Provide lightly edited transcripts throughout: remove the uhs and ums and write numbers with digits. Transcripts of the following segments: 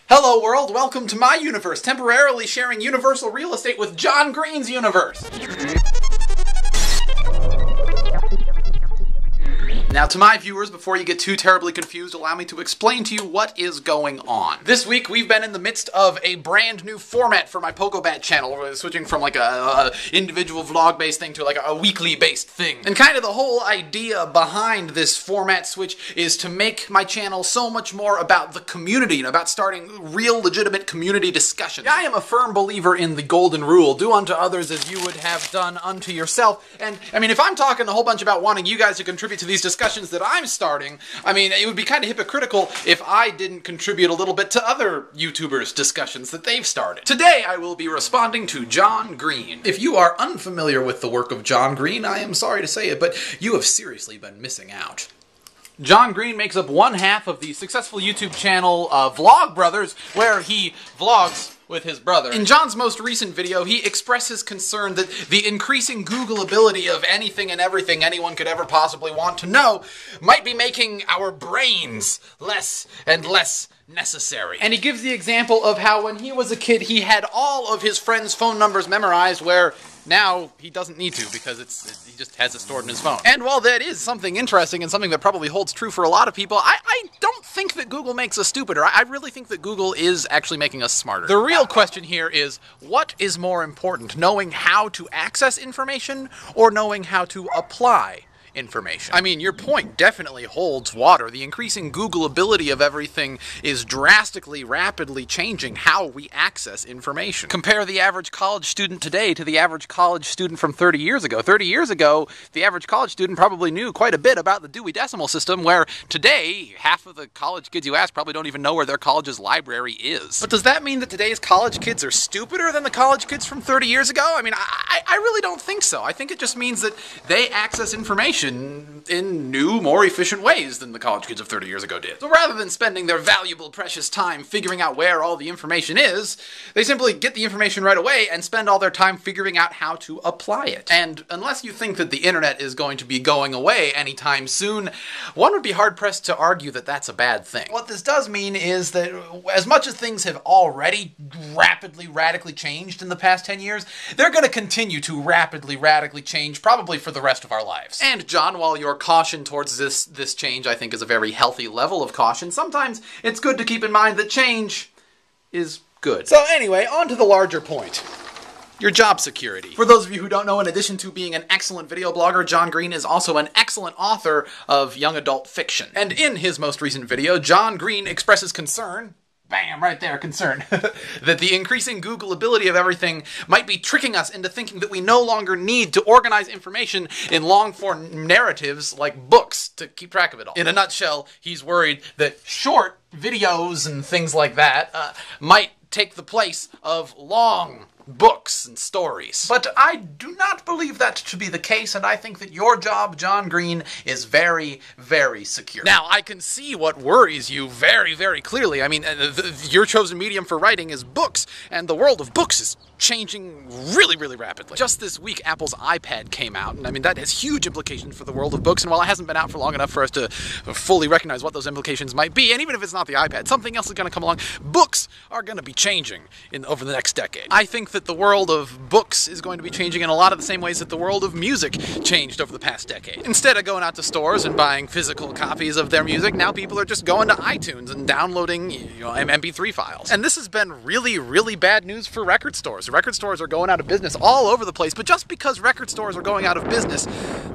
Hello world, welcome to my universe, temporarily sharing universal real estate with John Green's universe. Now, to my viewers, before you get too terribly confused, allow me to explain to you what is going on. This week, we've been in the midst of a brand new format for my PokeBat channel. We're switching from like a individual vlog-based thing to like a weekly-based thing. And kind of the whole idea behind this format switch is to make my channel so much more about the community and about starting real, legitimate community discussions. I am a firm believer in the golden rule, do unto others as you would have done unto yourself. And, I mean, if I'm talking a whole bunch about wanting you guys to contribute to these discussions that I'm starting, I mean, it would be kind of hypocritical if I didn't contribute a little bit to other YouTubers' discussions that they've started. Today, I will be responding to John Green. If you are unfamiliar with the work of John Green, I am sorry to say it, but you have seriously been missing out. John Green makes up one half of the successful YouTube channel Vlogbrothers, where he vlogs with his brother. In John's most recent video, he expresses concern that the increasing Googleability of anything and everything anyone could ever possibly want to know might be making our brains less and less necessary. And he gives the example of how when he was a kid, he had all of his friends' phone numbers memorized, where now he doesn't need to because he just has it stored in his phone. And while that is something interesting and something that probably holds true for a lot of people, I don't think that Google makes us stupider. I really think that Google is actually making us smarter. The real question here is, what is more important, knowing how to access information or knowing how to apply information? I mean, your point definitely holds water. The increasing Googleability of everything is drastically, rapidly changing how we access information. Compare the average college student today to the average college student from 30 years ago. 30 years ago, the average college student probably knew quite a bit about the Dewey Decimal System, where today, half of the college kids you ask probably don't even know where their college's library is. But does that mean that today's college kids are stupider than the college kids from 30 years ago? I mean, I really don't think so. I think it just means that they access information in new, more efficient ways than the college kids of 30 years ago did. So rather than spending their valuable, precious time figuring out where all the information is, they simply get the information right away and spend all their time figuring out how to apply it. And unless you think that the internet is going to be going away anytime soon, one would be hard-pressed to argue that that's a bad thing. What this does mean is that as much as things have already rapidly, radically changed in the past 10 years, they're going to continue to rapidly, radically change probably for the rest of our lives. And John, while your caution towards this change I think is a very healthy level of caution, sometimes it's good to keep in mind that change is good. So anyway, on to the larger point. Your job security. For those of you who don't know, in addition to being an excellent video blogger, John Green is also an excellent author of young adult fiction. And in his most recent video, John Green expresses concern, bam, right there, concern, that the increasing Googleability of everything might be tricking us into thinking that we no longer need to organize information in long-form narratives like books to keep track of it all. In a nutshell, he's worried that short videos and things like that might take the place of long books and stories. But I do not believe that to be the case, and I think that your job, John Green, is very, very secure. Now, I can see what worries you very, very clearly. I mean, your chosen medium for writing is books, and the world of books is changing really, really rapidly. Just this week, Apple's iPad came out, and I mean, that has huge implications for the world of books, and while it hasn't been out for long enough for us to fully recognize what those implications might be, and even if it's not the iPad, something else is going to come along, books are going to be changing over the next decade. I think that the world of books is going to be changing in a lot of the same ways that the world of music changed over the past decade. Instead of going out to stores and buying physical copies of their music, now people are just going to iTunes and downloading, MP3 files. And this has been really, really bad news for record stores. Record stores are going out of business all over the place, but just because record stores are going out of business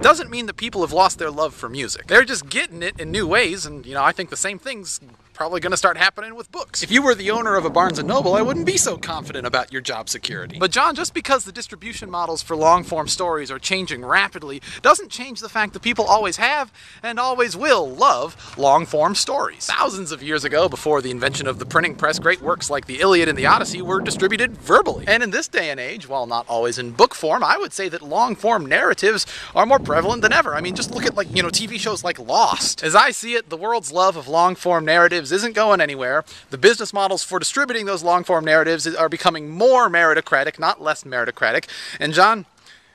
doesn't mean that people have lost their love for music. They're just getting it in new ways, and I think the same thing's probably going to start happening with books. If you were the owner of a Barnes & Noble, I wouldn't be so confident about your job security. But John, just because the distribution models for long-form stories are changing rapidly doesn't change the fact that people always have and always will love long-form stories. Thousands of years ago, before the invention of the printing press, great works like the Iliad and the Odyssey were distributed verbally. And in this day and age, while not always in book form, I would say that long-form narratives are more prevalent than ever. I mean, just look at TV shows like Lost. As I see it, the world's love of long-form narratives isn't going anywhere. The business models for distributing those long-form narratives are becoming more meritocratic, not less meritocratic. And John,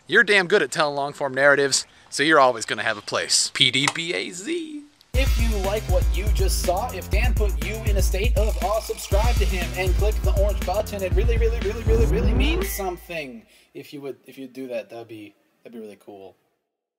you're damn good at telling long-form narratives, so you're always going to have a place. PDBAZ. If you like what you just saw, if Dan put you in a state of awe, subscribe to him and click the orange button. It really, really, really, really, really means something. If you would do that, that'd be really cool.